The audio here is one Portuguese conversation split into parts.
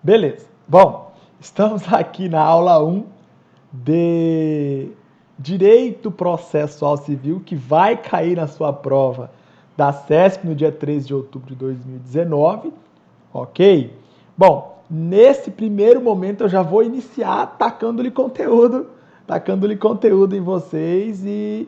Beleza. Bom, estamos aqui na aula 1 de Direito Processual Civil, que vai cair na sua prova da CESP no dia 13 de outubro de 2019, ok? Bom, nesse primeiro momento eu já vou iniciar tacando-lhe conteúdo em vocês e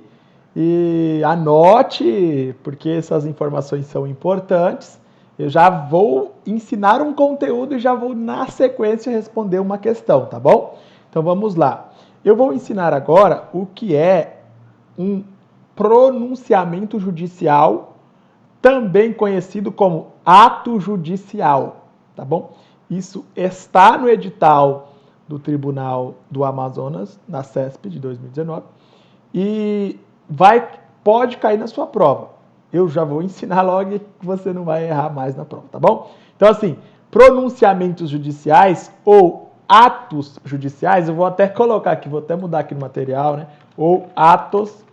anote, porque essas informações são importantes. Eu já vou ensinar um conteúdo e já vou, na sequência, responder uma questão, tá bom? Então vamos lá. Eu vou ensinar agora o que é um pronunciamento judicial, também conhecido como ato judicial, tá bom? Isso está no edital do Tribunal do Amazonas, na CESP de 2019, e pode cair na sua prova. Eu já vou ensinar logo que você não vai errar mais na prova, tá bom? Então, assim, pronunciamentos judiciais ou atos judiciais, eu vou até colocar aqui, vou até mudar aqui no material, né? Ou atos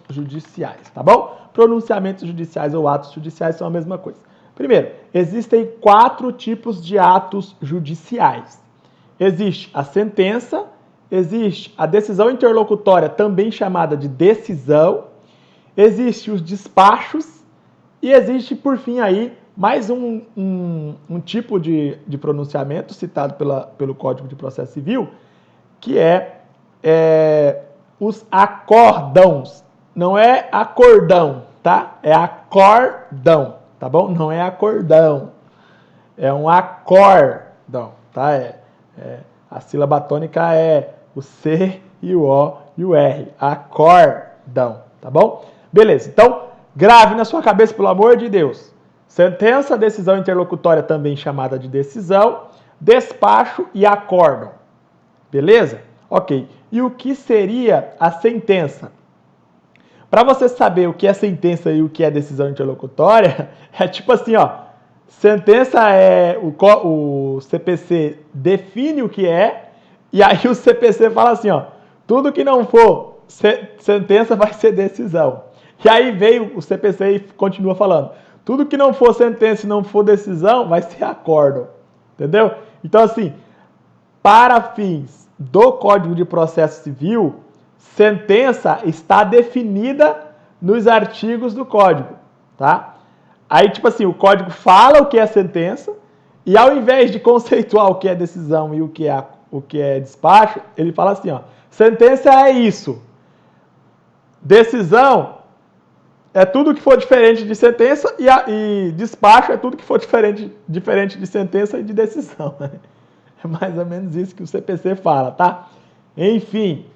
judiciais, tá bom? Pronunciamentos judiciais ou atos judiciais são a mesma coisa. Primeiro, existem 4 tipos de atos judiciais. Existe a sentença, existe a decisão interlocutória, também chamada de decisão, existe os despachos e existe, por fim, aí mais um tipo de pronunciamento citado pelo Código de Processo Civil, que é os acórdãos. Não é acordão, tá? É acórdão, tá bom? Não é acordão. É um acórdão, tá? A sílaba tônica é o C e o O e o R. Acórdão, tá bom? Beleza, então grave na sua cabeça, pelo amor de Deus. Sentença, decisão interlocutória, também chamada de decisão, despacho e acórdão. Beleza? Ok. E o que seria a sentença? Para você saber o que é sentença e o que é decisão interlocutória, é tipo assim, ó. Sentença é o CPC define o que é, e aí o CPC fala assim, ó, tudo que não for sentença vai ser decisão. E aí veio o CPC e continua falando, tudo que não for sentença e não for decisão vai ser acórdão. Entendeu? Então, assim, para fins do Código de Processo Civil, sentença está definida nos artigos do Código, tá? Aí, tipo assim, o Código fala o que é sentença e ao invés de conceituar o que é decisão e o que é despacho, ele fala assim, ó, sentença é isso, decisão é tudo que for diferente de sentença e despacho é tudo que for diferente de sentença e de decisão. É mais ou menos isso que o CPC fala, tá? Enfim,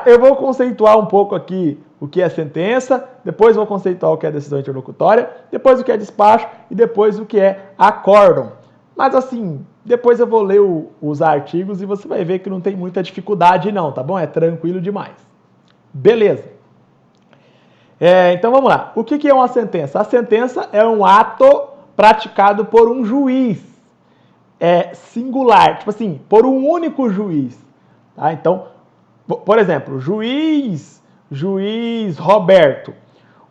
eu vou conceituar um pouco aqui o que é sentença, depois vou conceituar o que é decisão interlocutória, depois o que é despacho e depois o que é acórdão. Mas assim, depois eu vou ler os artigos e você vai ver que não tem muita dificuldade não, tá bom? É tranquilo demais. Beleza. Então vamos lá. O que é uma sentença? A sentença é um ato praticado por um juiz. Singular, tipo assim, por um único juiz. Tá? Então, por exemplo, juiz Roberto.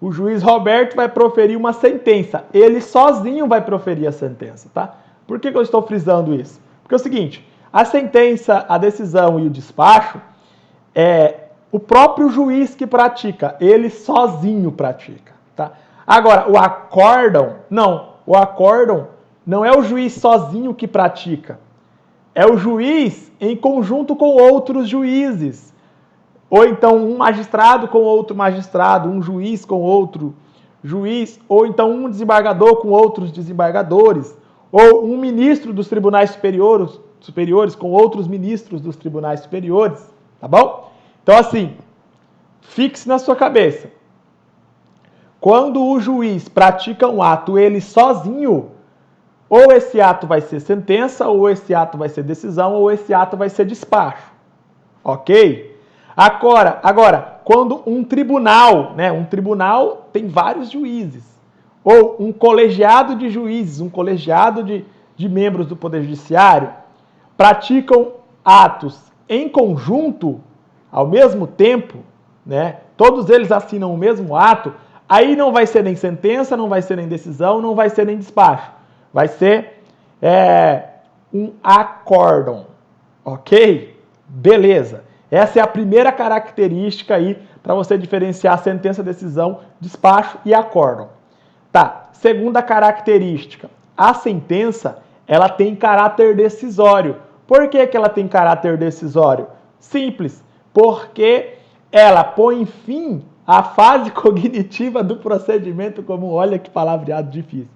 O juiz Roberto vai proferir uma sentença. Ele sozinho vai proferir a sentença, tá? Por que eu estou frisando isso? Porque é o seguinte, a sentença, a decisão e o despacho é o próprio juiz que pratica. Ele sozinho pratica, tá? Agora, o acórdão, não. O acórdão não é o juiz sozinho que pratica. É o juiz em conjunto com outros juízes. Ou então um magistrado com outro magistrado, um juiz com outro juiz, ou então um desembargador com outros desembargadores, ou um ministro dos tribunais superiores com outros ministros dos tribunais superiores, tá bom? Então assim, fixe na sua cabeça. Quando o juiz pratica um ato ele sozinho, ou esse ato vai ser sentença, ou esse ato vai ser decisão, ou esse ato vai ser despacho. Ok? Agora, quando um tribunal, né? Um tribunal tem vários juízes. Ou um colegiado de juízes, um colegiado de membros do Poder Judiciário, praticam atos em conjunto, ao mesmo tempo, né? Todos eles assinam o mesmo ato, aí não vai ser nem sentença, não vai ser nem decisão, não vai ser nem despacho. Vai ser um acórdão, ok? Beleza. Essa é a primeira característica aí para você diferenciar sentença, decisão, despacho e acórdão. Tá, segunda característica. A sentença, ela tem caráter decisório. Por que que ela tem caráter decisório? Simples, porque ela põe fim à fase cognitiva do procedimento comum. Olha que palavreado difícil.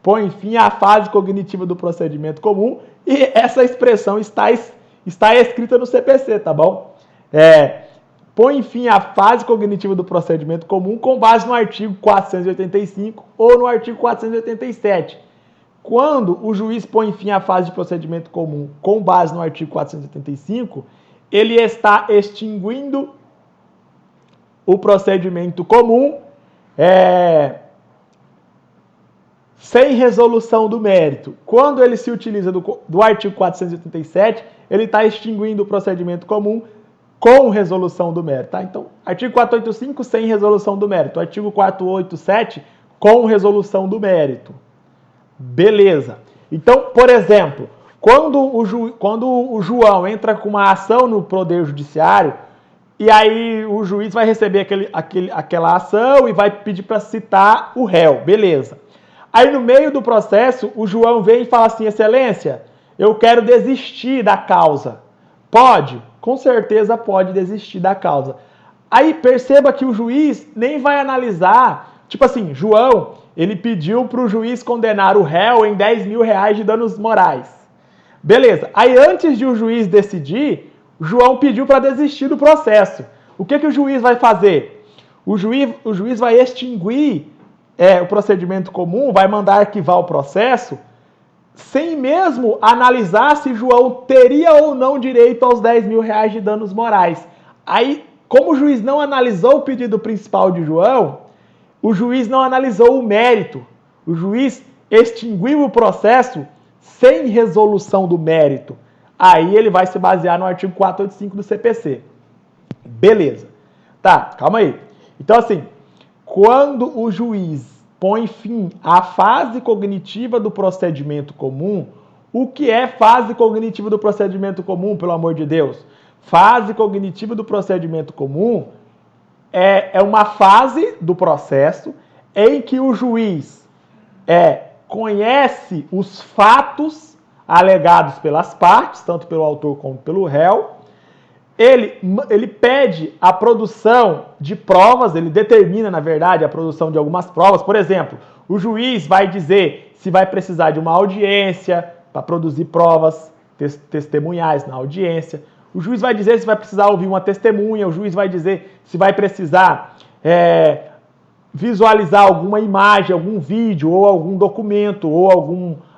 Põe fim à fase cognitiva do procedimento comum e essa expressão está escrita no CPC, tá bom? Põe fim à fase cognitiva do procedimento comum com base no artigo 485 ou no artigo 487. Quando o juiz põe fim à fase de procedimento comum com base no artigo 485, ele está extinguindo o procedimento comum sem resolução do mérito. Quando ele se utiliza do artigo 487, ele está extinguindo o procedimento comum com resolução do mérito. Tá? Então, artigo 485 sem resolução do mérito. Artigo 487 com resolução do mérito. Beleza. Então, por exemplo, quando o João entra com uma ação no Poder Judiciário, e aí o juiz vai receber aquela ação e vai pedir para citar o réu. Beleza. Aí no meio do processo, o João vem e fala assim, Excelência, eu quero desistir da causa. Pode? Com certeza pode desistir da causa. Aí perceba que o juiz nem vai analisar, tipo assim, João, ele pediu para o juiz condenar o réu em 10 mil reais de danos morais. Beleza. Aí antes de o juiz decidir, João pediu para desistir do processo. O que o juiz vai fazer? O juiz vai extinguir o procedimento comum, vai mandar arquivar o processo, sem mesmo analisar se João teria ou não direito aos 10 mil reais de danos morais. Aí, como o juiz não analisou o pedido principal de João, o juiz não analisou o mérito. O juiz extinguiu o processo sem resolução do mérito. Aí ele vai se basear no artigo 485 do CPC. Beleza. Tá, calma aí. Então, assim, quando o juiz põe fim à fase cognitiva do procedimento comum, o que é fase cognitiva do procedimento comum, pelo amor de Deus? Fase cognitiva do procedimento comum é uma fase do processo em que o juiz conhece os fatos alegados pelas partes, tanto pelo autor como pelo réu. Ele pede a produção de provas, ele determina, na verdade, a produção de algumas provas. Por exemplo, o juiz vai dizer se vai precisar de uma audiência para produzir provas testemunhais na audiência. O juiz vai dizer se vai precisar ouvir uma testemunha. O juiz vai dizer se vai precisar visualizar alguma imagem, algum vídeo, ou algum documento, ou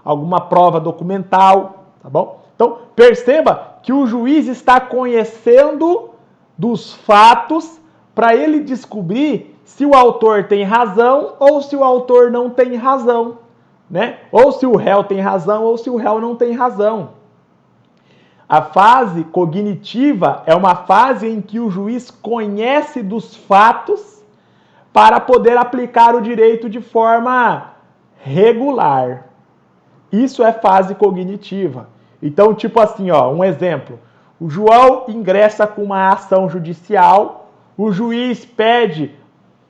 alguma prova documental, tá bom? Então, perceba que o juiz está conhecendo dos fatos para ele descobrir se o autor tem razão ou se o autor não tem razão, né? Ou se o réu tem razão ou se o réu não tem razão. A fase cognitiva é uma fase em que o juiz conhece dos fatos para poder aplicar o direito de forma regular. Isso é fase cognitiva. Então, tipo assim, ó, um exemplo. O João ingressa com uma ação judicial, o juiz pede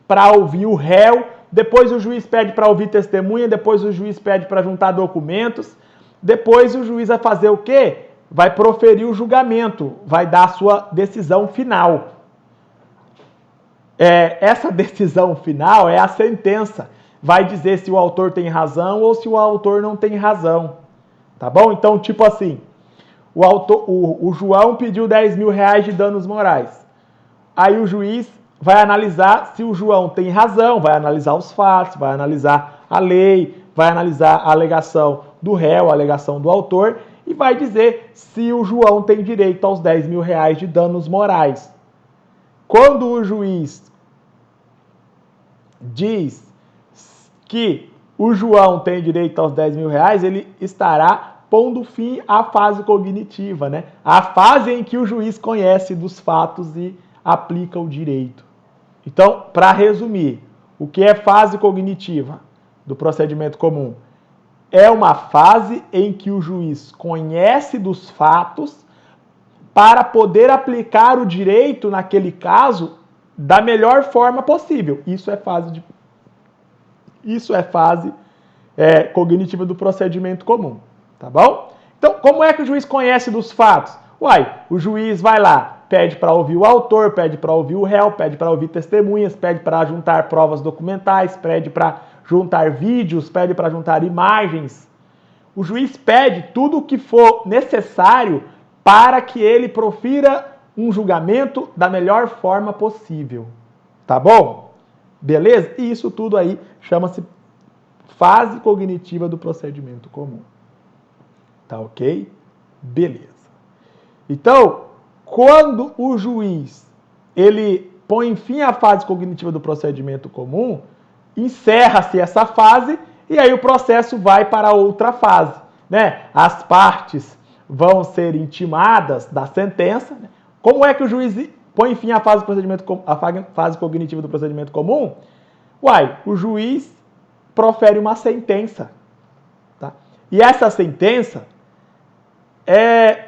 para ouvir o réu, depois o juiz pede para ouvir testemunha, depois o juiz pede para juntar documentos, depois o juiz vai fazer o quê? Vai proferir o julgamento, vai dar a sua decisão final. Essa decisão final é a sentença. Vai dizer se o autor tem razão ou se o autor não tem razão. Tá bom? Então, tipo assim, o João pediu 10 mil reais de danos morais. Aí o juiz vai analisar se o João tem razão, vai analisar os fatos, vai analisar a lei, vai analisar a alegação do réu, a alegação do autor, e vai dizer se o João tem direito aos 10 mil reais de danos morais. Quando o juiz diz que o João tem direito aos 10 mil reais, ele estará pondo fim à fase cognitiva, né? A fase em que o juiz conhece dos fatos e aplica o direito. Então, para resumir, o que é fase cognitiva do procedimento comum? é uma fase em que o juiz conhece dos fatos para poder aplicar o direito naquele caso da melhor forma possível. Isso é fase cognitiva do procedimento comum, tá bom? Então, como é que o juiz conhece dos fatos? O juiz vai lá, pede para ouvir o autor, pede para ouvir o réu, pede para ouvir testemunhas, pede para juntar provas documentais, pede para juntar vídeos, pede para juntar imagens. O juiz pede tudo o que for necessário para que ele profira um julgamento da melhor forma possível. Tá bom? Beleza? E isso tudo aí chama-se fase cognitiva do procedimento comum. Tá ok? Beleza. Então, quando o juiz ele põe fim à fase cognitiva do procedimento comum, encerra-se essa fase e aí o processo vai para outra fase, né? As partes vão ser intimadas da sentença. Né? Como é que o juiz põe fim à fase cognitiva do procedimento comum? O juiz profere uma sentença. Tá? E essa sentença,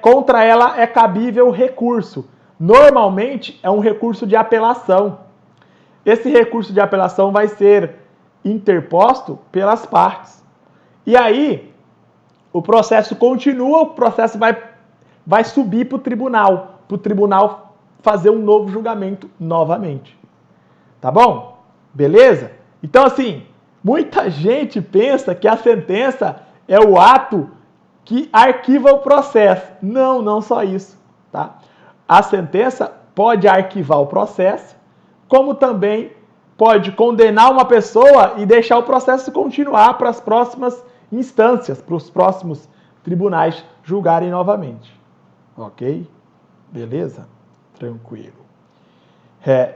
contra ela é cabível recurso. Normalmente é um recurso de apelação. Esse recurso de apelação vai ser interposto pelas partes. E aí, o processo continua, o processo vai subir para o tribunal fazer um novo julgamento novamente. Tá bom? Beleza? Então, assim, muita gente pensa que a sentença é o ato que arquiva o processo. Não, não só isso. Tá? A sentença pode arquivar o processo, como também pode condenar uma pessoa e deixar o processo continuar para as próximas instâncias, para os próximos tribunais julgarem novamente. Ok? Beleza? Tranquilo.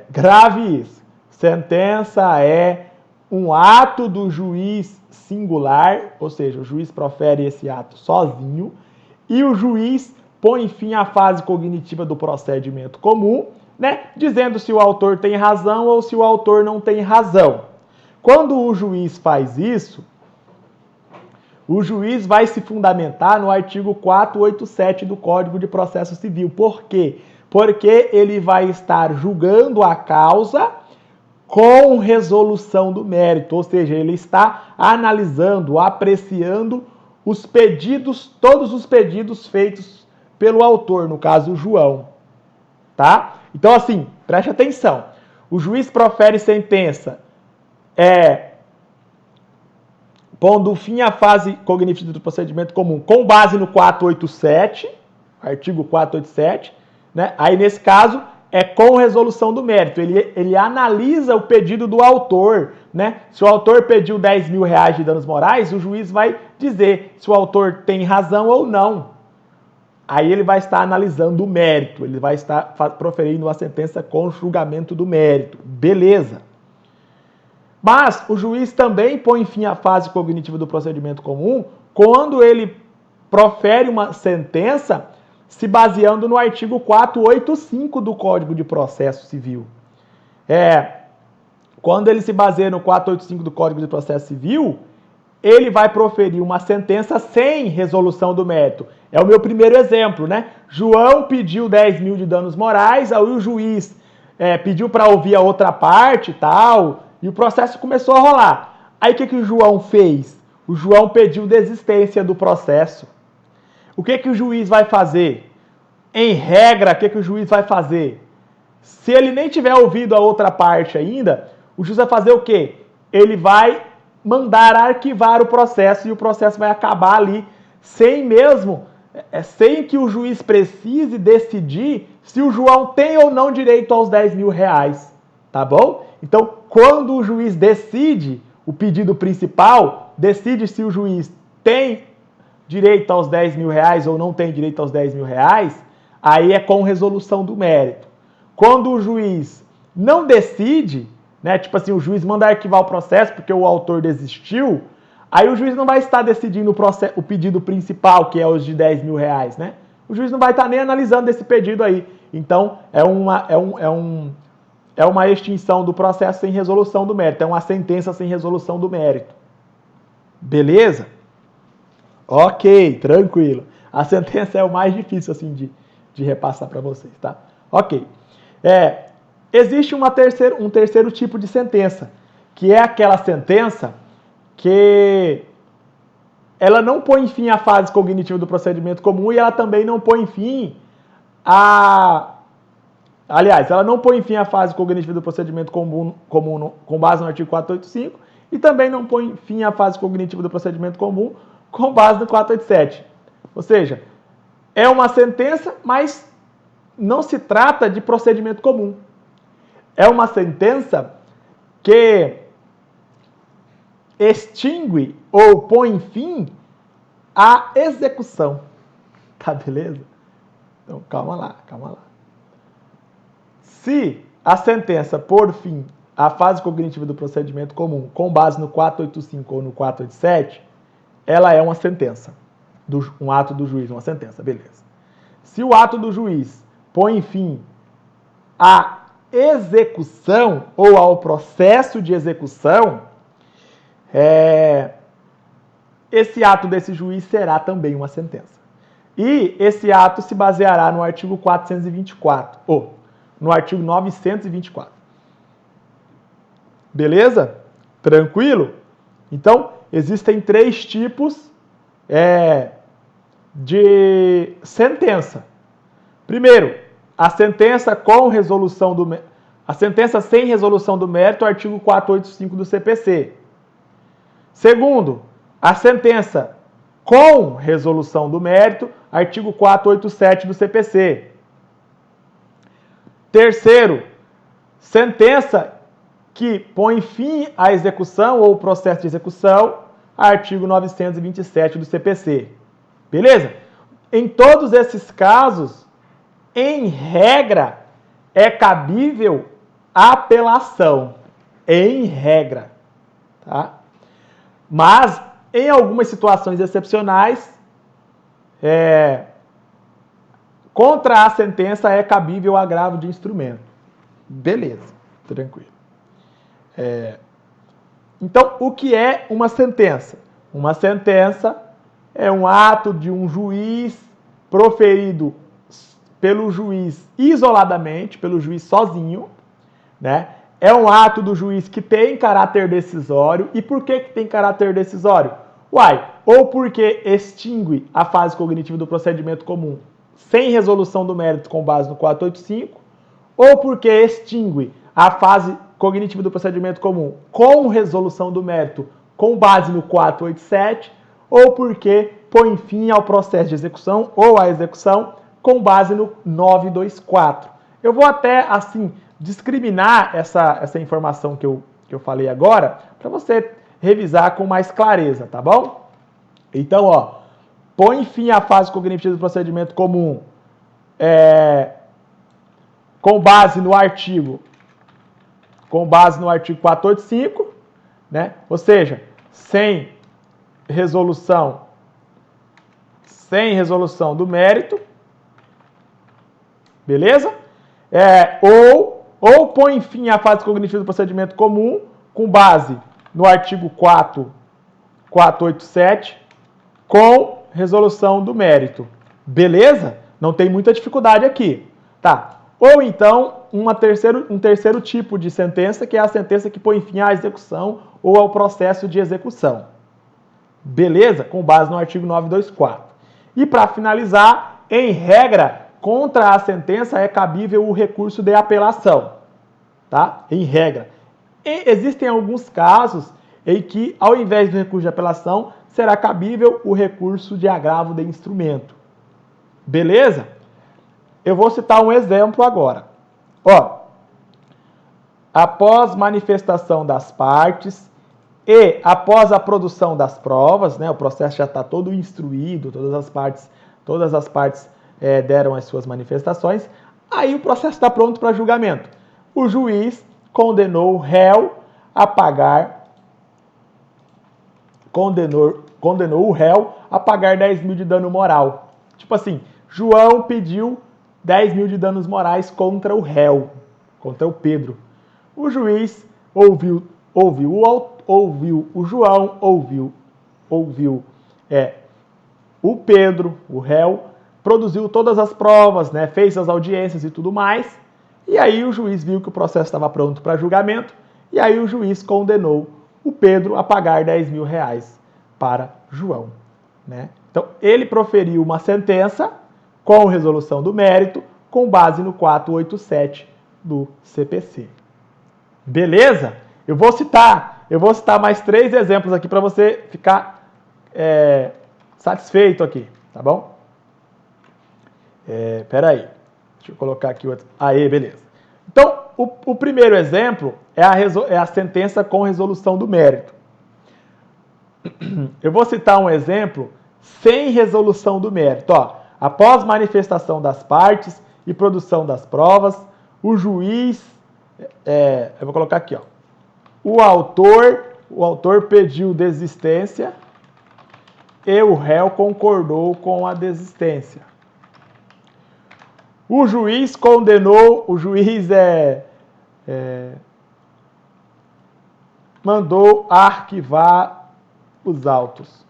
Grave isso. Sentença é um ato do juiz singular, ou seja, o juiz profere esse ato sozinho e o juiz põe fim à fase cognitiva do procedimento comum, né, dizendo se o autor tem razão ou se o autor não tem razão. Quando o juiz faz isso, o juiz vai se fundamentar no artigo 487 do Código de Processo Civil. Por quê? Porque ele vai estar julgando a causa com resolução do mérito, ou seja, ele está analisando, apreciando os pedidos, todos os pedidos feitos pelo autor, no caso o João, tá? Então, assim, preste atenção. O juiz profere sentença pondo fim à fase cognitiva do procedimento comum com base no 487, artigo 487, né? Aí, nesse caso, é com resolução do mérito. Ele analisa o pedido do autor, né? Se o autor pediu 10 mil reais de danos morais, o juiz vai dizer se o autor tem razão ou não. Aí ele vai estar analisando o mérito, ele vai estar proferindo uma sentença com julgamento do mérito. Beleza. Mas o juiz também põe fim à fase cognitiva do procedimento comum quando ele profere uma sentença se baseando no artigo 485 do Código de Processo Civil. Quando ele se baseia no 485 do Código de Processo Civil, ele vai proferir uma sentença sem resolução do mérito. É o meu primeiro exemplo, né? João pediu 10 mil de danos morais, aí o juiz pediu para ouvir a outra parte e tal, e o processo começou a rolar. Aí o que o João fez? O João pediu desistência do processo. O que o juiz vai fazer? Em regra, o que o juiz vai fazer? Se ele nem tiver ouvido a outra parte ainda, o juiz vai fazer o quê? Ele vai mandar arquivar o processo e o processo vai acabar ali sem que o juiz precise decidir se o João tem ou não direito aos 10 mil reais, tá bom? Então, quando o juiz decide o pedido principal, decide se o juiz tem direito aos 10 mil reais ou não tem direito aos 10 mil reais, aí é com resolução do mérito. Quando o juiz não decide, né, tipo assim, o juiz manda arquivar o processo porque o autor desistiu, aí o juiz não vai estar decidindo o pedido principal, que é os de 10 mil reais, né? O juiz não vai estar nem analisando esse pedido aí. Então, é uma extinção do processo sem resolução do mérito, é uma sentença sem resolução do mérito. Beleza? Ok, tranquilo. A sentença é o mais difícil assim de repassar para vocês, tá? Ok. Existe um terceiro tipo de sentença, que é aquela sentença que ela não põe fim à fase cognitiva do procedimento comum e ela também não põe fim ela não põe fim à fase cognitiva do procedimento comum com base no artigo 485 e também não põe fim à fase cognitiva do procedimento comum com base no 487. Ou seja, é uma sentença, mas não se trata de procedimento comum. É uma sentença que extingue ou põe fim à execução. Tá beleza? Então, calma lá. Se a sentença pôr fim à fase cognitiva do procedimento comum com base no 485 ou no 487, ela é uma sentença. Um ato do juiz, uma sentença, beleza. Se o ato do juiz põe fim à execução ou ao processo de execução, esse ato desse juiz será também uma sentença. E esse ato se baseará no artigo 424, ou no artigo 924. Beleza? Tranquilo? Então, existem 3 tipos de sentença. Primeiro, a sentença com resolução a sentença sem resolução do mérito, artigo 485 do CPC. Segundo, a sentença com resolução do mérito, artigo 487 do CPC. Terceiro, sentença que põe fim à execução ou processo de execução, artigo 927 do CPC. Beleza? Em todos esses casos, em regra, é cabível apelação. Em regra. Tá? Mas, em algumas situações excepcionais, contra a sentença é cabível agravo de instrumento. Beleza, tranquilo. Então, o que é uma sentença? Uma sentença é um ato de um juiz proferido pelo juiz isoladamente, pelo juiz sozinho, né? É um ato do juiz que tem caráter decisório. E por que tem caráter decisório? Ou porque extingue a fase cognitiva do procedimento comum sem resolução do mérito com base no 485, ou porque extingue a fase cognitiva do procedimento comum com resolução do mérito com base no 487, ou porque põe fim ao processo de execução ou à execução com base no 924. Eu vou até, assim, discriminar essa informação que eu falei agora, para você revisar com mais clareza, tá bom? Então, põe fim à fase cognitiva do procedimento comum com base no artigo 485, né? Ou seja, sem resolução do mérito, beleza? Ou põe fim à fase cognitiva do procedimento comum com base no artigo 487 com resolução do mérito. Beleza? Não tem muita dificuldade aqui. Tá. Ou então, um terceiro tipo de sentença, que é a sentença que põe fim à execução ou ao processo de execução. Beleza? Com base no artigo 924. E para finalizar, em regra, contra a sentença é cabível o recurso de apelação. Tá? Em regra. E existem alguns casos em que, ao invés do recurso de apelação, será cabível o recurso de agravo de instrumento. Beleza? Eu vou citar um exemplo agora. Após manifestação das partes e após a produção das provas, né, o processo já está todo instruído, todas as partes deram as suas manifestações, aí o processo está pronto para julgamento. O juiz condenou o réu a pagar, condenou o réu a pagar 10 mil de dano moral. Tipo assim, João pediu 10 mil de danos morais contra o réu, contra o Pedro. O juiz ouviu o João, ouviu o Pedro, o réu, produziu todas as provas, né, fez as audiências e tudo mais, e aí o juiz viu que o processo estava pronto para julgamento, e aí o juiz condenou o Pedro a pagar 10 mil reais para João, né? Então, ele proferiu uma sentença com resolução do mérito, com base no 487 do CPC. Beleza? Eu vou citar mais 3 exemplos aqui para você ficar satisfeito aqui, tá bom? Peraí, deixa eu colocar aqui outro. Aí, beleza. Então, o primeiro exemplo é a sentença com resolução do mérito. Eu vou citar um exemplo sem resolução do mérito. Ó, após manifestação das partes e produção das provas, o juiz, eu vou colocar aqui, ó, o autor pediu desistência e o réu concordou com a desistência. O juiz condenou, mandou arquivar os autos.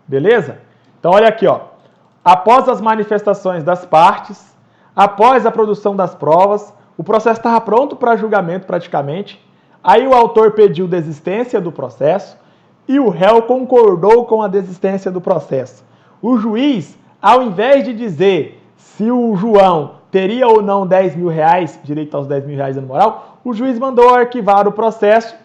Beleza? Então, olha aqui, ó. Após as manifestações das partes, após a produção das provas, o processo estava pronto para julgamento praticamente. Aí o autor pediu desistência do processo e o réu concordou com a desistência do processo. O juiz, ao invés de dizer se o João teria ou não 10 mil reais, direito aos 10 mil reais dano moral, o juiz mandou arquivar o processo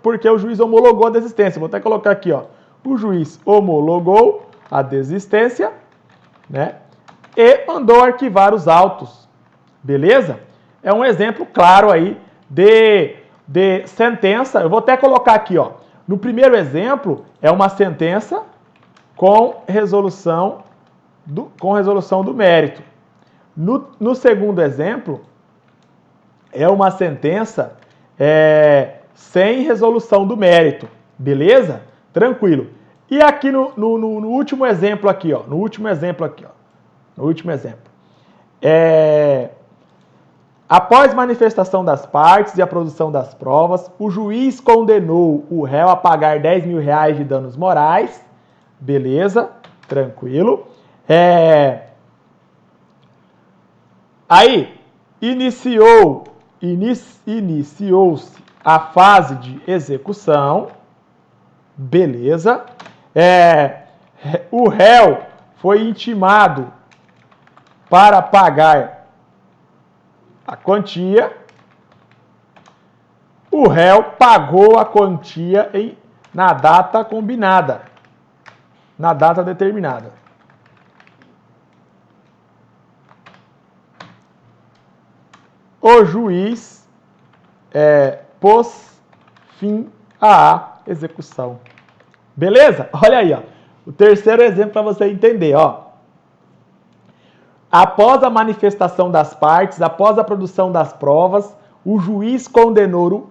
porque o juiz homologou a desistência. Vou até colocar aqui, ó. O juiz homologou a desistência, né? E mandou arquivar os autos. Beleza? É um exemplo claro aí de sentença. Eu vou até colocar aqui, ó. No primeiro exemplo, é uma sentença com resolução do mérito. No segundo exemplo, é uma sentença sem resolução do mérito. Beleza? Tranquilo. E aqui no último exemplo aqui, ó. No último exemplo. Após manifestação das partes e a produção das provas, o juiz condenou o réu a pagar 10 mil reais de danos morais. Beleza? Tranquilo. Aí, iniciou-se a fase de execução. Beleza. O réu foi intimado para pagar a quantia. O réu pagou a quantia na data combinada, na data determinada. O juiz pôs fim à execução. Beleza? Olha aí, ó. O terceiro exemplo para você entender, ó. Após a manifestação das partes, após a produção das provas, o juiz condenou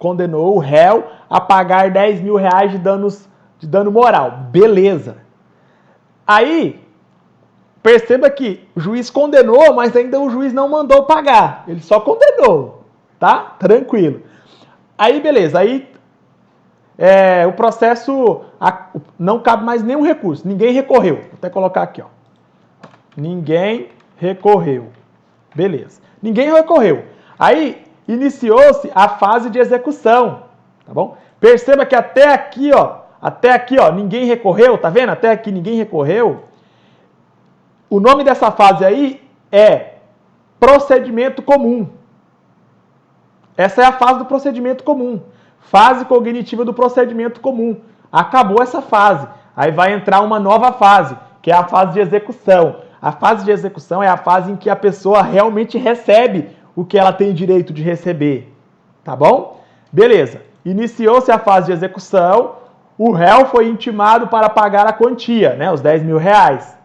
o réu a pagar 10 mil reais de dano moral. Beleza. Aí, perceba que o juiz condenou, mas ainda o juiz não mandou pagar. Ele só condenou, tá? Tranquilo. Aí, beleza. Aí, o processo não cabe mais nenhum recurso. Ninguém recorreu. Vou até colocar aqui, ó. Ninguém recorreu. Beleza. Ninguém recorreu. Aí, iniciou-se a fase de execução, tá bom? Perceba que até aqui, ó, ninguém recorreu, tá vendo? Até aqui ninguém recorreu. O nome dessa fase aí é procedimento comum. Essa é a fase do procedimento comum. Fase cognitiva do procedimento comum. Acabou essa fase. Aí vai entrar uma nova fase, que é a fase de execução. A fase de execução é a fase em que a pessoa realmente recebe o que ela tem direito de receber. Tá bom? Beleza. Iniciou-se a fase de execução. O réu foi intimado para pagar a quantia, né? Os 10 mil reais.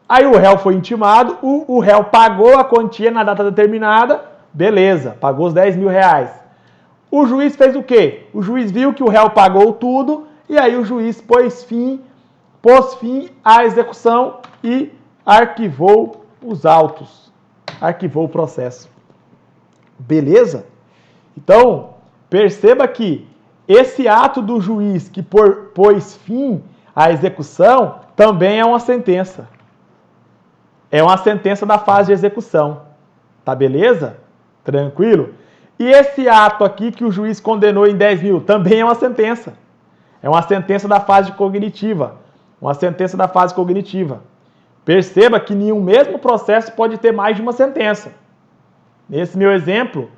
Aí o réu foi intimado, o réu pagou a quantia na data determinada. Beleza, pagou os 10 mil reais. O juiz fez o quê? O juiz viu que o réu pagou tudo e aí o juiz pôs fim à execução e arquivou os autos. Arquivou o processo. Beleza? Então, perceba que esse ato do juiz que pôs fim à execução também é uma sentença. É uma sentença da fase de execução. Tá beleza? Tranquilo? E esse ato aqui que o juiz condenou em 10 mil também é uma sentença. É uma sentença da fase cognitiva. Uma sentença da fase cognitiva. Perceba que em um mesmo processo pode ter mais de uma sentença. Nesse meu exemplo,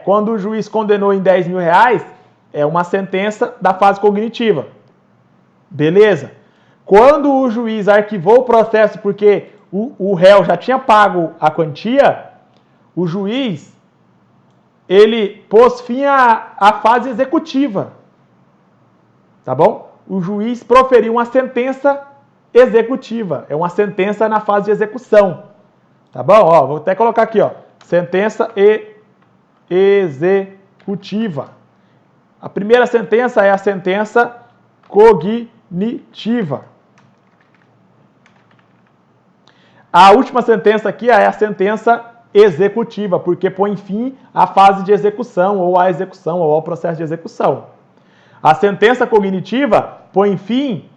quando o juiz condenou em 10 mil reais, é uma sentença da fase cognitiva. Beleza? Quando o juiz arquivou o processo porque o réu já tinha pago a quantia, o juiz, ele pôs fim à fase executiva. Tá bom? O juiz proferiu uma sentença executiva. É uma sentença na fase de execução. Tá bom? Ó, vou até colocar aqui, ó. Sentença executiva. A primeira sentença é a sentença cognitiva. A última sentença aqui é a sentença executiva, porque põe fim à fase de execução, ou à execução, ou ao processo de execução. A sentença cognitiva põe fim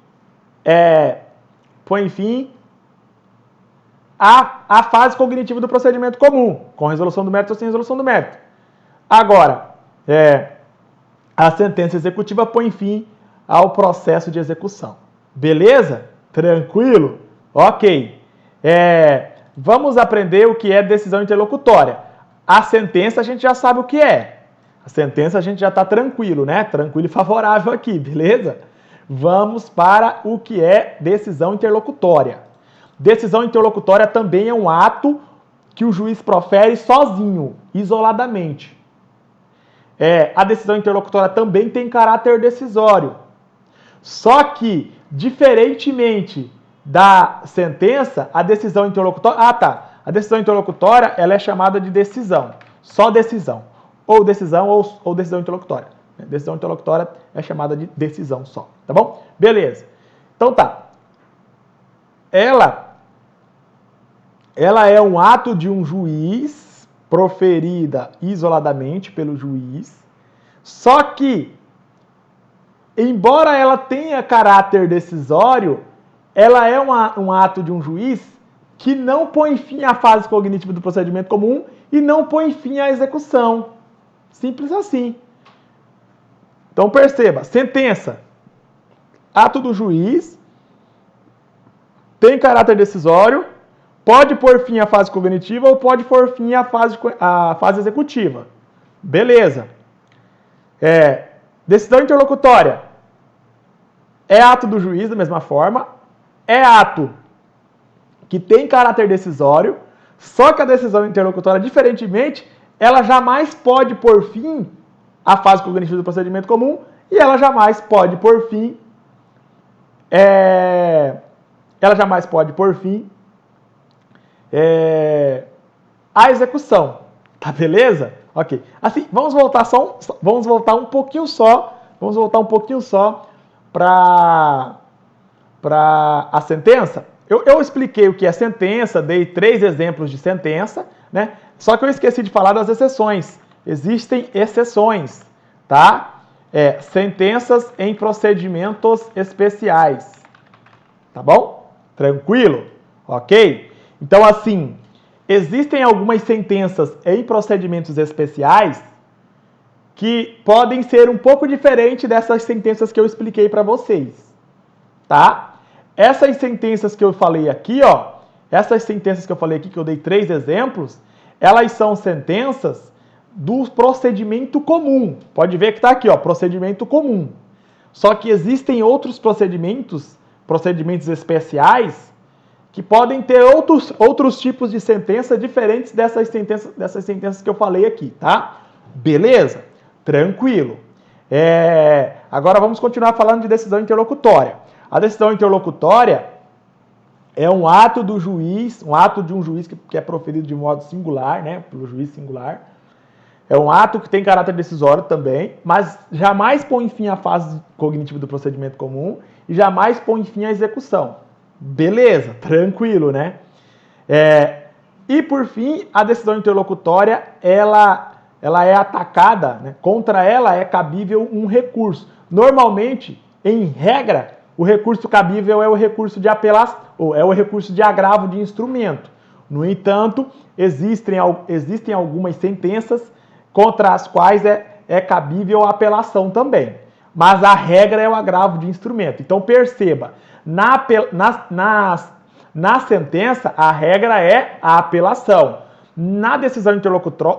à fase cognitiva do procedimento comum, com resolução do mérito ou sem resolução do mérito. Agora, a sentença executiva põe fim ao processo de execução. Beleza? Tranquilo? Ok. Vamos aprender o que é decisão interlocutória. A sentença a gente já sabe o que é. A sentença a gente já está tranquilo, né? Tranquilo e favorável aqui, beleza? Vamos para o que é decisão interlocutória. Decisão interlocutória também é um ato que o juiz profere sozinho, isoladamente. A decisão interlocutória também tem caráter decisório. Só que, diferentemente da sentença, a decisão interlocutória... A decisão interlocutória, ela é chamada de decisão. Só decisão. Ou decisão ou decisão interlocutória. Decisão interlocutória é chamada de decisão só. Tá bom? Beleza. Então tá. Ela é um ato de um juiz, proferida isoladamente pelo juiz, só que, embora ela tenha caráter decisório, ela é um ato de um juiz que não põe fim à fase cognitiva do procedimento comum e não põe fim à execução. Simples assim. Então perceba, sentença, ato do juiz, tem caráter decisório, pode pôr fim à fase cognitiva ou pode pôr fim à fase executiva. Beleza. Decisão interlocutória é ato do juiz da mesma forma, é ato que tem caráter decisório, só que a decisão interlocutória, diferentemente, ela jamais pode pôr fim à fase cognitiva do procedimento comum e ela jamais pode pôr fim à execução. Tá beleza? Ok. Assim, vamos voltar um pouquinho só para a sentença. Eu expliquei o que é sentença, dei 3 exemplos de sentença, né? Só que eu esqueci de falar das exceções. Existem exceções, tá? Sentenças em procedimentos especiais. Tá bom? Tranquilo? Ok? Então, assim, existem algumas sentenças em procedimentos especiais que podem ser um pouco diferentes dessas sentenças que eu expliquei para vocês, tá? Essas sentenças que eu falei aqui, que eu dei 3 exemplos, elas são sentenças do procedimento comum. Pode ver que está aqui, ó, procedimento comum. Só que existem outros procedimentos especiais, que podem ter outros tipos de sentença diferentes dessas sentenças que eu falei aqui, tá? Beleza? Tranquilo. Agora vamos continuar falando de decisão interlocutória. A decisão interlocutória é um ato de um juiz que é proferido de modo singular, né, pelo juiz singular. É um ato que tem caráter decisório também, mas jamais põe fim à fase cognitiva do procedimento comum e jamais põe fim à execução. Beleza, tranquilo, né? E por fim, a decisão interlocutória, ela ela é atacada, né, contra ela é cabível um recurso. Normalmente, em regra, o recurso cabível é o recurso de apelação, ou é o recurso de agravo de instrumento. No entanto, existem algumas sentenças contra as quais é cabível a apelação também. Mas a regra é o agravo de instrumento. Então perceba, na sentença, a regra é a apelação. Na decisão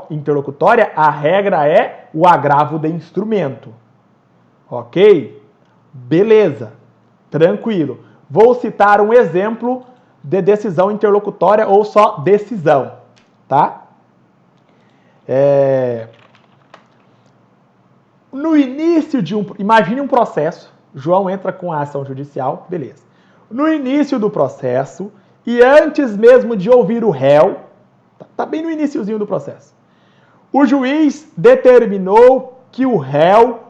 interlocutória, a regra é o agravo de instrumento. Ok? Beleza. Tranquilo. Vou citar um exemplo de decisão interlocutória ou só decisão. Tá? No início de imagine um processo, João entra com a ação judicial, beleza. No início do processo, e antes mesmo de ouvir o réu, tá bem no iniciozinho do processo, o juiz determinou que o réu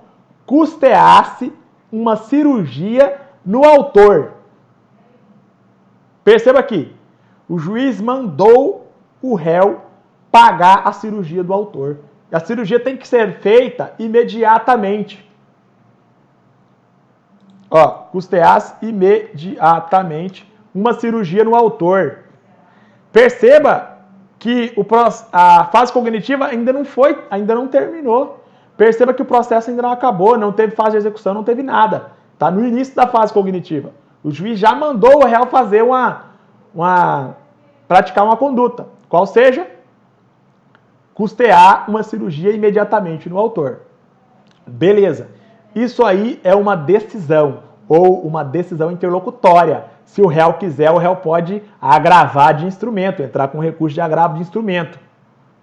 custeasse uma cirurgia no autor. Perceba aqui, o juiz mandou o réu pagar a cirurgia do autor. A cirurgia tem que ser feita imediatamente. Ó, custeasse imediatamente uma cirurgia no autor. Perceba que a fase cognitiva ainda não terminou. Perceba que o processo ainda não acabou, não teve fase de execução, não teve nada. Está no início da fase cognitiva. O juiz já mandou o réu fazer praticar uma conduta, qual seja custear uma cirurgia imediatamente no autor. Beleza. Isso aí é uma decisão ou uma decisão interlocutória. Se o réu quiser, o réu pode agravar de instrumento, entrar com recurso de agravo de instrumento.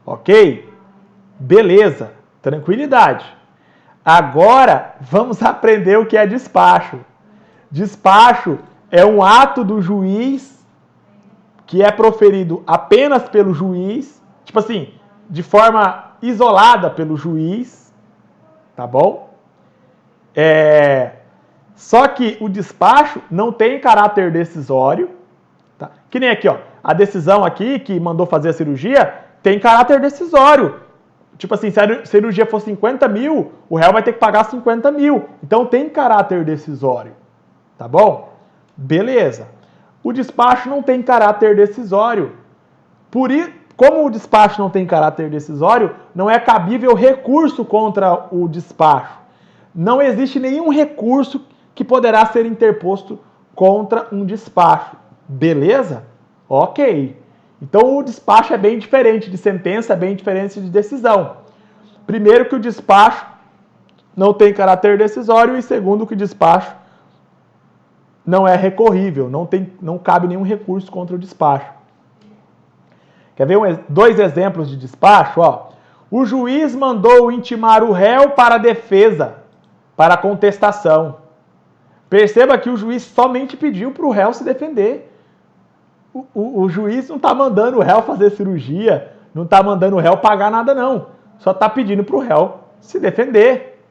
Ok? Beleza. Tranquilidade. Agora, vamos aprender o que é despacho. Despacho é um ato do juiz que é proferido apenas pelo juiz, tipo assim, de forma isolada pelo juiz, tá bom? Só que o despacho não tem caráter decisório, tá? Que nem aqui, ó, a decisão aqui que mandou fazer a cirurgia tem caráter decisório. Tipo assim, se a cirurgia for 50 mil, o réu vai ter que pagar 50 mil. Então tem caráter decisório, tá bom? Beleza. O despacho não tem caráter decisório. Como o despacho não tem caráter decisório, não é cabível recurso contra o despacho. Não existe nenhum recurso que poderá ser interposto contra um despacho. Beleza? Ok. Então o despacho é bem diferente de sentença, é bem diferente de decisão. Primeiro que o despacho não tem caráter decisório e segundo que o despacho não é recorrível, não cabe nenhum recurso contra o despacho. Quer ver dois exemplos de despacho? Ó, o juiz mandou intimar o réu para a defesa, para a contestação. Perceba que o juiz somente pediu para o réu se defender. O juiz não está mandando o réu fazer cirurgia, não está mandando o réu pagar nada não. Só está pedindo para o réu se defender.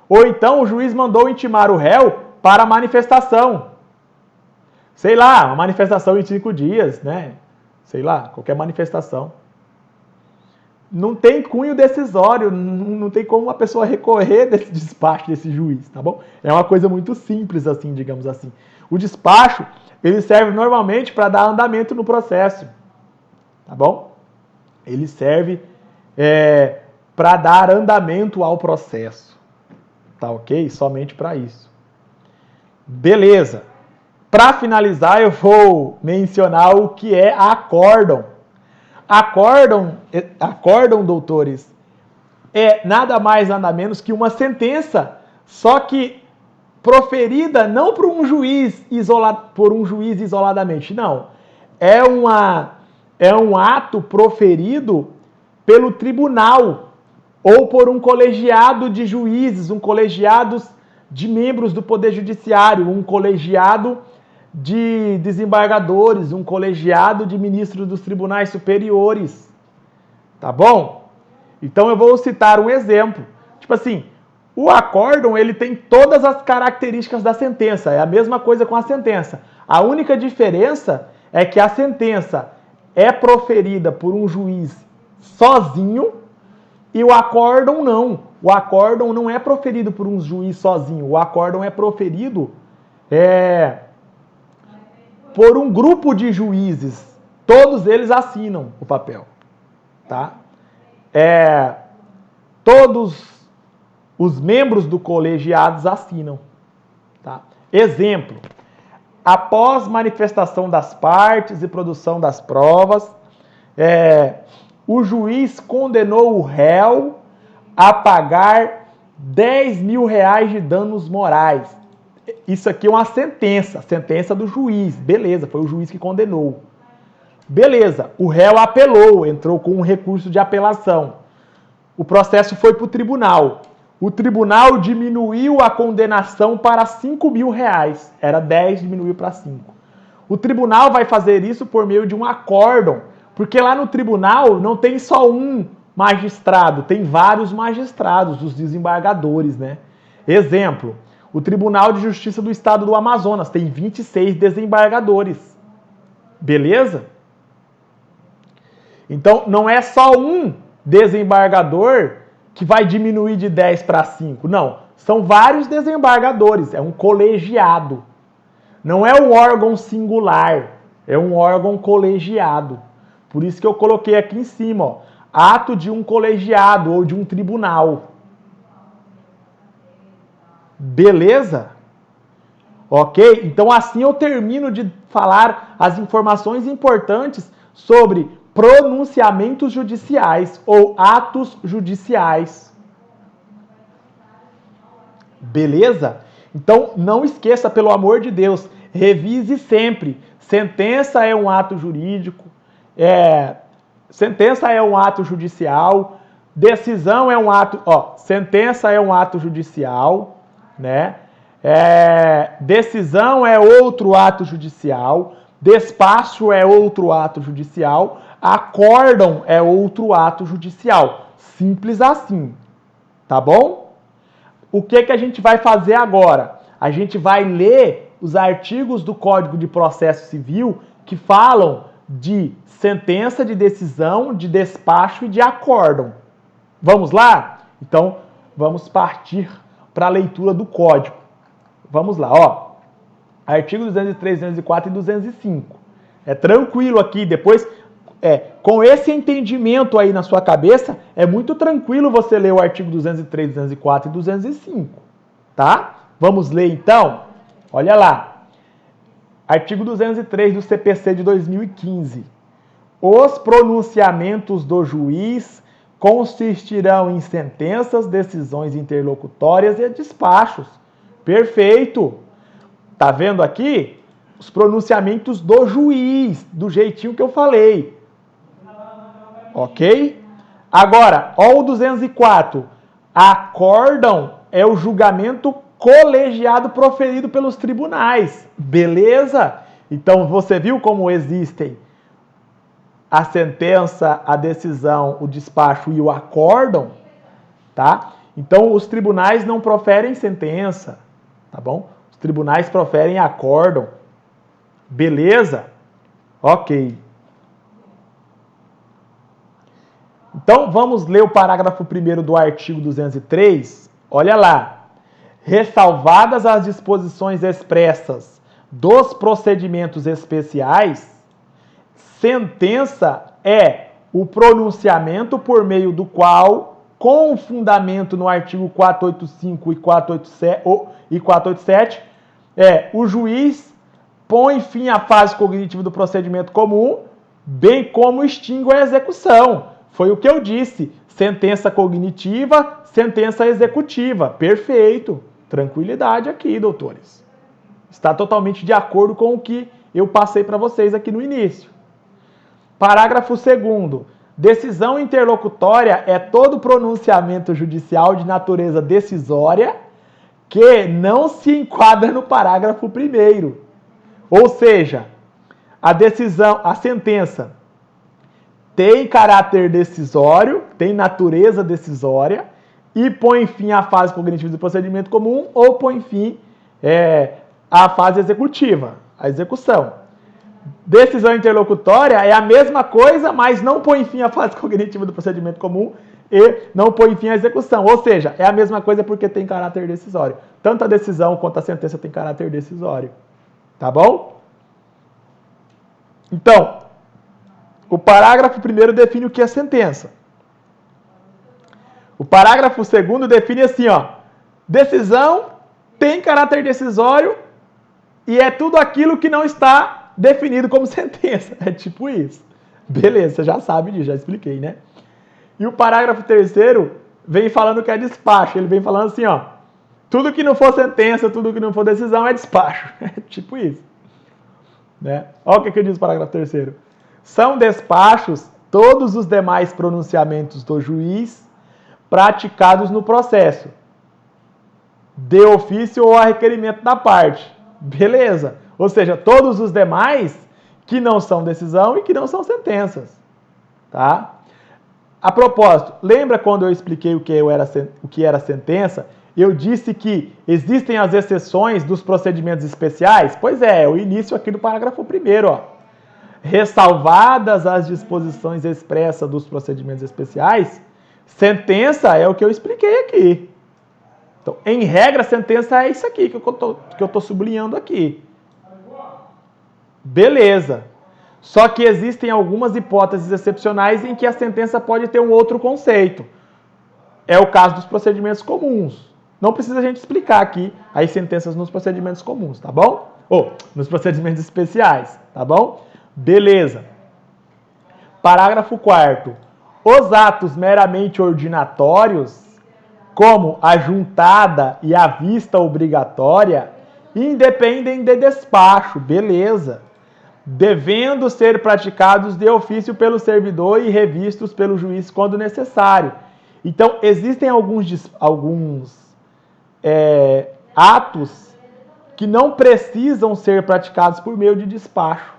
Ou então o juiz mandou intimar o réu para manifestação. Sei lá, uma manifestação em 5 dias, né? Sei lá, qualquer manifestação. Não tem cunho decisório, não tem como a pessoa recorrer desse despacho desse juiz, tá bom? É uma coisa muito simples assim, digamos assim. O despacho, ele serve normalmente para dar andamento no processo, tá bom? Ele serve para dar andamento ao processo, tá ok? Somente para isso. Beleza. Para finalizar, eu vou mencionar o que é acórdão. Acórdão, doutores, é nada mais, nada menos que uma sentença, só que proferida não por um juiz isoladamente, não. É um ato proferido pelo tribunal ou por um colegiado de juízes, um colegiado de membros do Poder Judiciário, um colegiado de desembargadores, um colegiado de ministros dos tribunais superiores. Tá bom? Então eu vou citar um exemplo. Tipo assim, o acórdão, ele tem todas as características da sentença. É a mesma coisa com a sentença. A única diferença é que a sentença é proferida por um juiz sozinho, E o acórdão não. O acórdão não é proferido por um juiz sozinho. O acórdão é proferido por um grupo de juízes. Todos eles assinam o papel. Tá? Todos os membros do colegiado assinam. Tá? Exemplo. Após manifestação das partes e produção das provas, o juiz condenou o réu a pagar 10 mil reais de danos morais. Isso aqui é uma sentença do juiz. Beleza, foi o juiz que condenou. Beleza, o réu apelou, entrou com um recurso de apelação. O processo foi para o tribunal. O tribunal diminuiu a condenação para 5 mil reais. Era 10, diminuiu para 5. O tribunal vai fazer isso por meio de um acórdão, porque lá no tribunal não tem só um magistrado, tem vários magistrados, os desembargadores, né? Exemplo, o Tribunal de Justiça do Estado do Amazonas tem 26 desembargadores. Beleza? Então, não é só um desembargador que vai diminuir de 10 para 5. Não, são vários desembargadores, é um colegiado. Não é um órgão singular, é um órgão colegiado. Por isso que eu coloquei aqui em cima, ó, ato de um colegiado ou de um tribunal. Beleza? Ok? Então assim eu termino de falar as informações importantes sobre pronunciamentos judiciais ou atos judiciais. Beleza? Então não esqueça, pelo amor de Deus, revise sempre. Sentença é um ato jurídico, sentença é um ato judicial, decisão é um ato, sentença é um ato judicial, né? Decisão é outro ato judicial, despacho é outro ato judicial, acórdão é outro ato judicial. Simples assim, tá bom? O que a gente vai fazer agora? A gente vai ler os artigos do Código de Processo Civil que falam de sentença, de decisão, de despacho e de acórdão. Vamos lá? Então, vamos partir para a leitura do Código. Vamos lá, ó. Artigo 203, 204 e 205. É tranquilo aqui, depois, com esse entendimento aí na sua cabeça, é muito tranquilo você ler o artigo 203, 204 e 205, tá? Vamos ler então? Olha lá. Artigo 203 do CPC de 2015. Os pronunciamentos do juiz consistirão em sentenças, decisões interlocutórias e despachos. Perfeito! Tá vendo aqui? Os pronunciamentos do juiz, do jeitinho que eu falei. Ok? Agora, ó o 204. Acórdão é o julgamento colegiado proferido pelos tribunais. Beleza? Então, você viu como existem a sentença, a decisão, o despacho e o acórdão, tá? Então, os tribunais não proferem sentença, tá bom? Os tribunais proferem acórdão. Beleza? Ok. Então, vamos ler o parágrafo 1º do artigo 203. Olha lá. Ressalvadas as disposições expressas dos procedimentos especiais, sentença é o pronunciamento por meio do qual, com fundamento no artigo 485 e 487, o juiz põe fim à fase cognitiva do procedimento comum, bem como extingue a execução. Foi o que eu disse. Sentença cognitiva, sentença executiva. Perfeito. Tranquilidade aqui, doutores. Está totalmente de acordo com o que eu passei para vocês aqui no início. Parágrafo 2º. Decisão interlocutória é todo pronunciamento judicial de natureza decisória que não se enquadra no parágrafo 1º. Ou seja, a sentença tem caráter decisório, tem natureza decisória e põe fim à fase cognitiva do procedimento comum ou põe fim à fase executiva, a execução. Decisão interlocutória é a mesma coisa, mas não põe fim à fase cognitiva do procedimento comum e não põe fim à execução. Ou seja, é a mesma coisa porque tem caráter decisório. Tanto a decisão quanto a sentença tem caráter decisório. Tá bom? Então, o parágrafo 1º define o que é sentença. O parágrafo 2º define assim, ó. Decisão tem caráter decisório e é tudo aquilo que não está definido como sentença. É tipo isso. Beleza, você já sabe disso, já expliquei, né? E o parágrafo 3º vem falando que é despacho. Ele vem falando assim, ó. Tudo que não for sentença, tudo que não for decisão é despacho. É tipo isso. Né? Olha o que diz o parágrafo 3º. São despachos todos os demais pronunciamentos do juiz praticados no processo, de ofício ou a requerimento da parte. Beleza. Ou seja, todos os demais que não são decisão e que não são sentenças. Tá? A propósito, lembra quando eu expliquei o que era sentença? Eu disse que existem as exceções dos procedimentos especiais? Pois é, o início aqui do parágrafo 1º, ó. Ressalvadas as disposições expressas dos procedimentos especiais, sentença é o que eu expliquei aqui. Então, em regra, sentença é isso aqui que eu estou sublinhando aqui. Beleza. Só que existem algumas hipóteses excepcionais em que a sentença pode ter um outro conceito. É o caso dos procedimentos comuns. Não precisa a gente explicar aqui as sentenças nos procedimentos comuns, tá bom? Ou nos procedimentos especiais, tá bom? Beleza. Parágrafo 4º. Os atos meramente ordinatórios, como a juntada e a vista obrigatória, independem de despacho, beleza, devendo ser praticados de ofício pelo servidor e revistos pelo juiz quando necessário. Então, existem alguns atos que não precisam ser praticados por meio de despacho.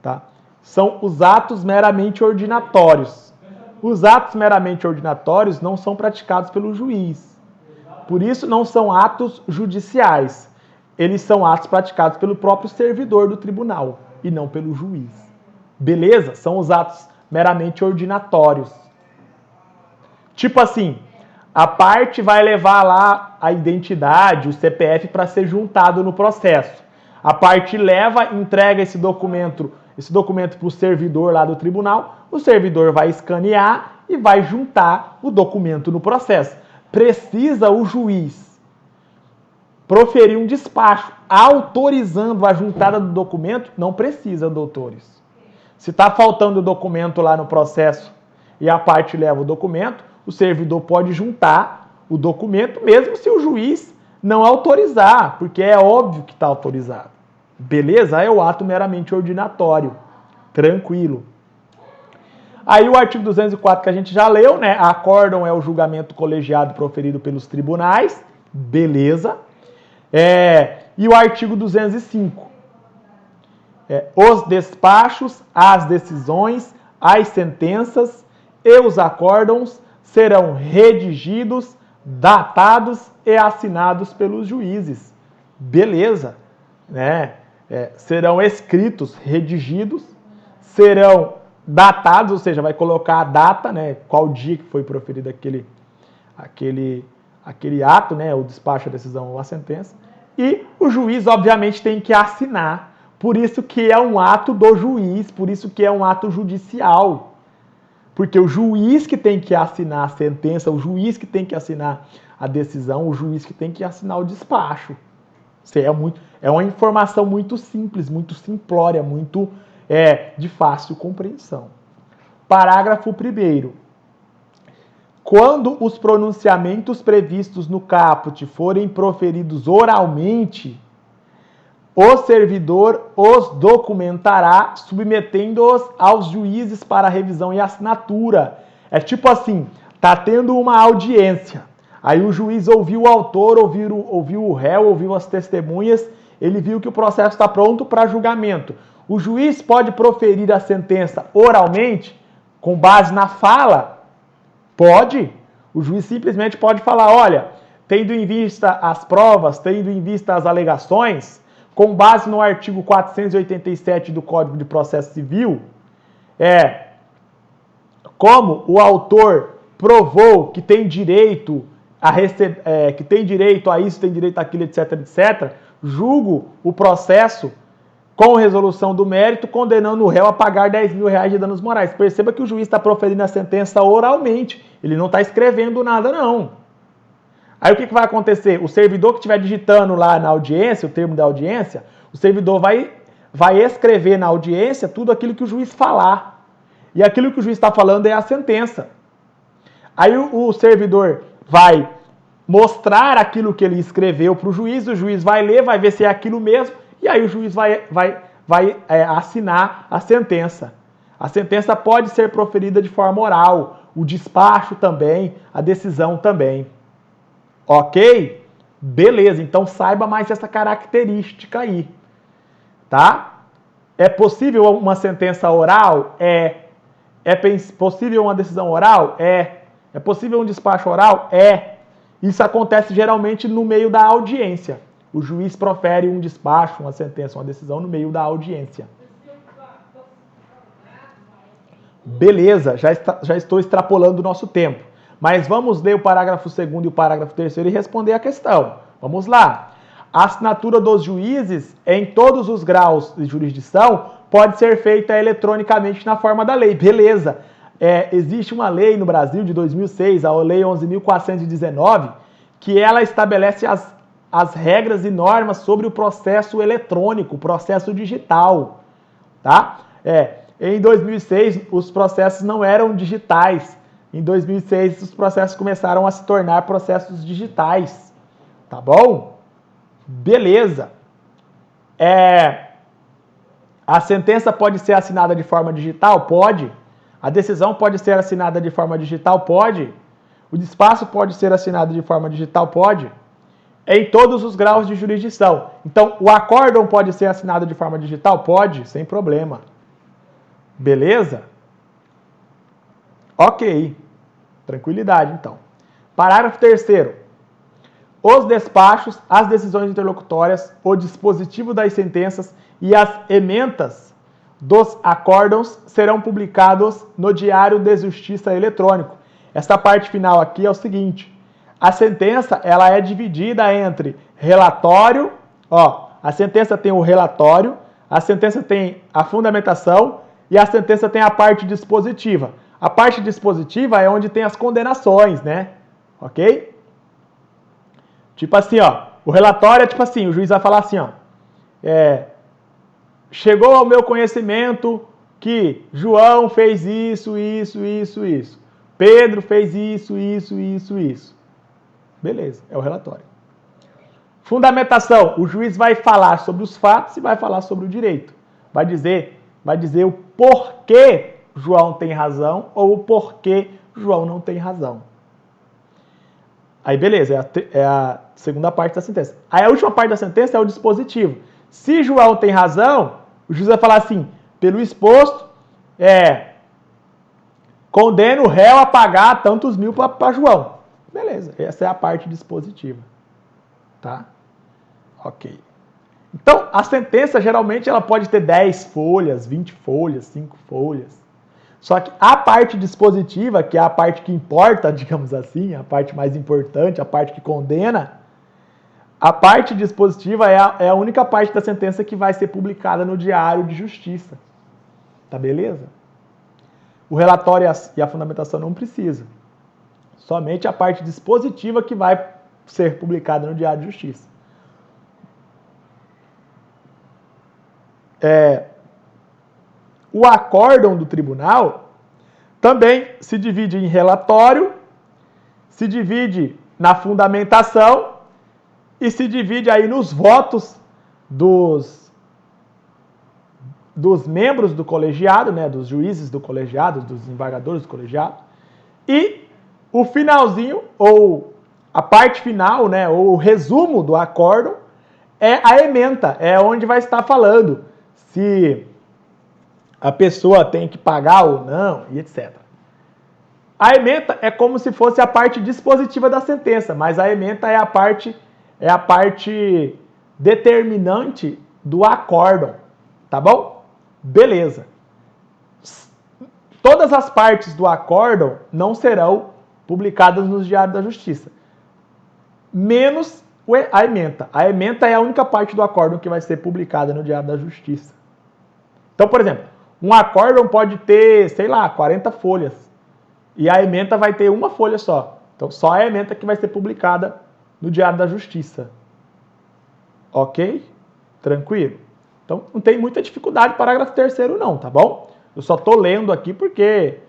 Tá? São os atos meramente ordinatórios. Os atos meramente ordinatórios não são praticados pelo juiz. Por isso, não são atos judiciais. Eles são atos praticados pelo próprio servidor do tribunal e não pelo juiz. Beleza? São os atos meramente ordinatórios. Tipo assim, a parte vai levar lá a identidade, o CPF, para ser juntado no processo. A parte leva, entrega esse documento para o servidor lá do tribunal, o servidor vai escanear e vai juntar o documento no processo. Precisa o juiz proferir um despacho autorizando a juntada do documento? Não precisa, doutores. Se está faltando o documento lá no processo e a parte leva o documento, o servidor pode juntar o documento, mesmo se o juiz não autorizar, porque é óbvio que está autorizado. Beleza? É o ato meramente ordinatório. Tranquilo. Aí o artigo 204 que a gente já leu, né? Acórdão é o julgamento colegiado proferido pelos tribunais. Beleza. E o artigo 205. Os despachos, as decisões, as sentenças e os acórdãos serão redigidos, datados e assinados pelos juízes. Beleza. Né? Serão escritos, redigidos, serão datados, ou seja, vai colocar a data, né? Qual dia que foi proferido aquele ato, né? O despacho, a decisão ou a sentença. E o juiz, obviamente, tem que assinar. Por isso que é um ato do juiz, por isso que é um ato judicial. Porque o juiz que tem que assinar a sentença, o juiz que tem que assinar a decisão, o juiz que tem que assinar o despacho. Isso é uma informação muito simples, muito simplória, muito de fácil compreensão. Parágrafo 1º. Quando os pronunciamentos previstos no caput forem proferidos oralmente, o servidor os documentará, submetendo-os aos juízes para revisão e assinatura. É tipo assim, tá tendo uma audiência. Aí o juiz ouviu o autor, ouviu o réu, ouviu as testemunhas, ele viu que o processo está pronto para julgamento. O juiz pode proferir a sentença oralmente, com base na fala? Pode. O juiz simplesmente pode falar, olha, tendo em vista as provas, tendo em vista as alegações, com base no artigo 487 do Código de Processo Civil, como o autor provou que tem direito a receber, que tem direito a isso, tem direito àquilo, etc, etc, julgo o processo com resolução do mérito, condenando o réu a pagar 10 mil reais de danos morais. Perceba que o juiz está proferindo a sentença oralmente, ele não está escrevendo nada, não. Aí o que vai acontecer? O servidor que estiver digitando lá na audiência, o termo da audiência, o servidor vai escrever na audiência tudo aquilo que o juiz falar. E aquilo que o juiz está falando é a sentença. Aí o servidor vai mostrar aquilo que ele escreveu para o juiz vai ler, vai ver se é aquilo mesmo, e aí o juiz vai assinar a sentença. A sentença pode ser proferida de forma oral, o despacho também, a decisão também. Ok? Beleza, então saiba mais essa característica aí. Tá? É possível uma sentença oral? É possível uma decisão oral? É possível um despacho oral? Isso acontece geralmente no meio da audiência. O juiz profere um despacho, uma sentença, uma decisão no meio da audiência. Beleza, já estou extrapolando o nosso tempo. Mas vamos ler o parágrafo 2º e o parágrafo 3º e responder a questão. Vamos lá. A assinatura dos juízes em todos os graus de jurisdição pode ser feita eletronicamente na forma da lei. Beleza. Existe uma lei no Brasil de 2006, a Lei 11.419, que ela estabelece as regras e normas sobre o processo eletrônico, o processo digital. Tá? Em 2006, os processos não eram digitais. Em 2006, os processos começaram a se tornar processos digitais. Tá bom? Beleza. A sentença pode ser assinada de forma digital? Pode. A decisão pode ser assinada de forma digital? Pode. O despacho pode ser assinado de forma digital? Pode. Em todos os graus de jurisdição. Então, o acórdão pode ser assinado de forma digital? Pode, sem problema. Beleza? Ok. Tranquilidade, então. Parágrafo 3º. Os despachos, as decisões interlocutórias, o dispositivo das sentenças e as ementas dos acórdãos serão publicados no Diário de Justiça eletrônico. Essa parte final aqui é o seguinte. A sentença, ela é dividida entre relatório, a sentença tem o relatório, a sentença tem a fundamentação e a sentença tem a parte dispositiva. A parte dispositiva é onde tem as condenações, né? Ok? Tipo assim, o relatório é tipo assim, o juiz vai falar assim, chegou ao meu conhecimento que João fez isso, isso, isso, isso. Pedro fez isso, isso, isso, isso. Beleza, é o relatório. Fundamentação, o juiz vai falar sobre os fatos e vai falar sobre o direito. Vai dizer o porquê João tem razão ou o porquê João não tem razão. Aí beleza, é a segunda parte da sentença. Aí a última parte da sentença é o dispositivo. Se João tem razão, o juiz vai falar assim, pelo exposto, condena o réu a pagar tantos mil para João. Beleza, essa é a parte dispositiva. Tá? Ok. Então, a sentença, geralmente, ela pode ter 10 folhas, 20 folhas, 5 folhas. Só que a parte dispositiva, que é a parte que importa, digamos assim, a parte mais importante, a parte que condena, a parte dispositiva é a única parte da sentença que vai ser publicada no Diário de Justiça. Tá beleza? O relatório e a fundamentação não precisa. Somente a parte dispositiva que vai ser publicada no Diário de Justiça. O acórdão do tribunal também se divide em relatório, se divide na fundamentação e se divide aí nos votos dos membros do colegiado, né, dos juízes do colegiado, dos desembargadores do colegiado. E o finalzinho, ou a parte final, né, ou o resumo do acórdão, é a ementa, é onde vai estar falando se a pessoa tem que pagar ou não, e etc. A ementa é como se fosse a parte dispositiva da sentença, mas a ementa é a parte determinante do acórdão, tá bom? Beleza. Todas as partes do acórdão não serão publicadas nos Diários da Justiça. Menos a ementa. A ementa é a única parte do acórdão que vai ser publicada no Diário da Justiça. Então, por exemplo, um acórdão pode ter, sei lá, 40 folhas. E a ementa vai ter uma folha só. Então, só a ementa que vai ser publicada no Diário da Justiça. Ok? Tranquilo? Então, não tem muita dificuldade parágrafo 3º não, tá bom? Eu só estou lendo aqui porque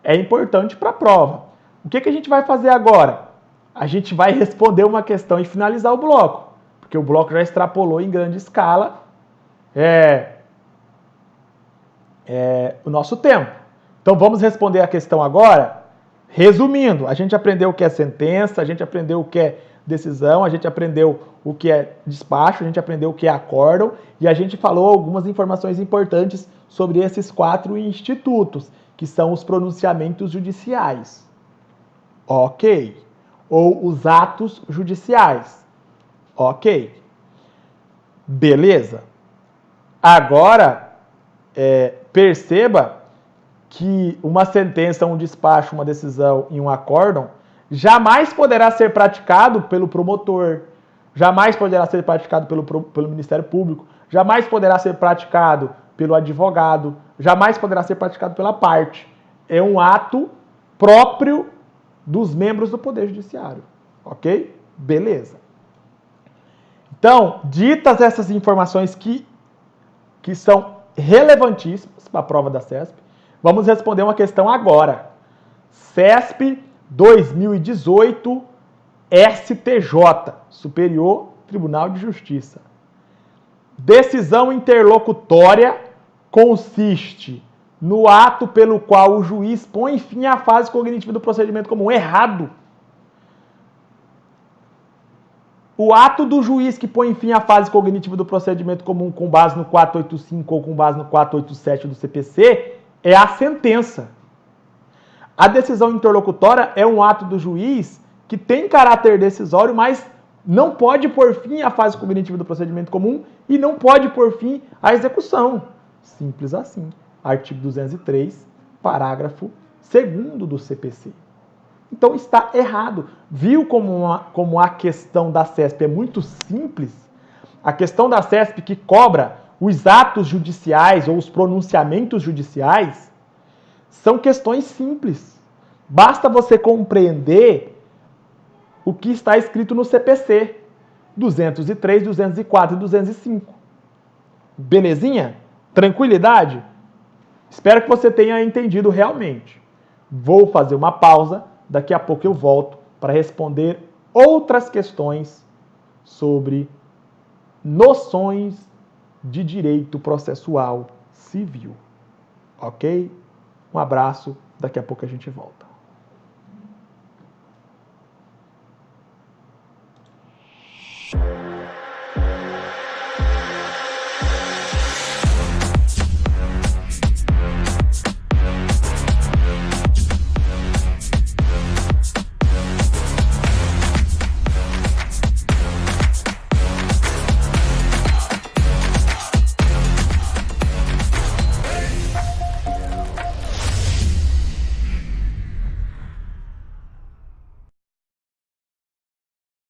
é importante para a prova. O que a gente vai fazer agora? A gente vai responder uma questão e finalizar o bloco. Porque o bloco já extrapolou em grande escala o nosso tempo. Então, vamos responder a questão agora. Resumindo, a gente aprendeu o que é sentença, a gente aprendeu o que é decisão, a gente aprendeu o que é despacho, a gente aprendeu o que é acórdão e a gente falou algumas informações importantes sobre esses 4 institutos, que são os pronunciamentos judiciais. Ok. Ou os atos judiciais. Ok. Beleza. Agora, perceba que uma sentença, um despacho, uma decisão e um acórdão jamais poderá ser praticado pelo promotor, jamais poderá ser praticado pelo Ministério Público, jamais poderá ser praticado pelo advogado, jamais poderá ser praticado pela parte. É um ato próprio dos membros do Poder Judiciário. Ok? Beleza. Então, ditas essas informações que são relevantíssimas para a prova da CESP, vamos responder uma questão agora. CESP 2018 STJ, Superior Tribunal de Justiça. Decisão interlocutória consiste no ato pelo qual o juiz põe fim à fase cognitiva do procedimento comum. Errado. O ato do juiz que põe fim à fase cognitiva do procedimento comum com base no 485 ou com base no 487 do CPC é a sentença. A decisão interlocutória é um ato do juiz que tem caráter decisório, mas não pode pôr fim à fase cognitiva do procedimento comum e não pode pôr fim à execução. Simples assim. Artigo 203, parágrafo 2º do CPC. Então está errado. Viu como a questão da CESP é muito simples? A questão da CESP que cobra os atos judiciais ou os pronunciamentos judiciais são questões simples. Basta você compreender o que está escrito no CPC 203, 204 e 205. Belezinha? Tranquilidade? Espero que você tenha entendido realmente. Vou fazer uma pausa, daqui a pouco eu volto para responder outras questões sobre noções de direito processual civil. Ok? Um abraço, daqui a pouco a gente volta.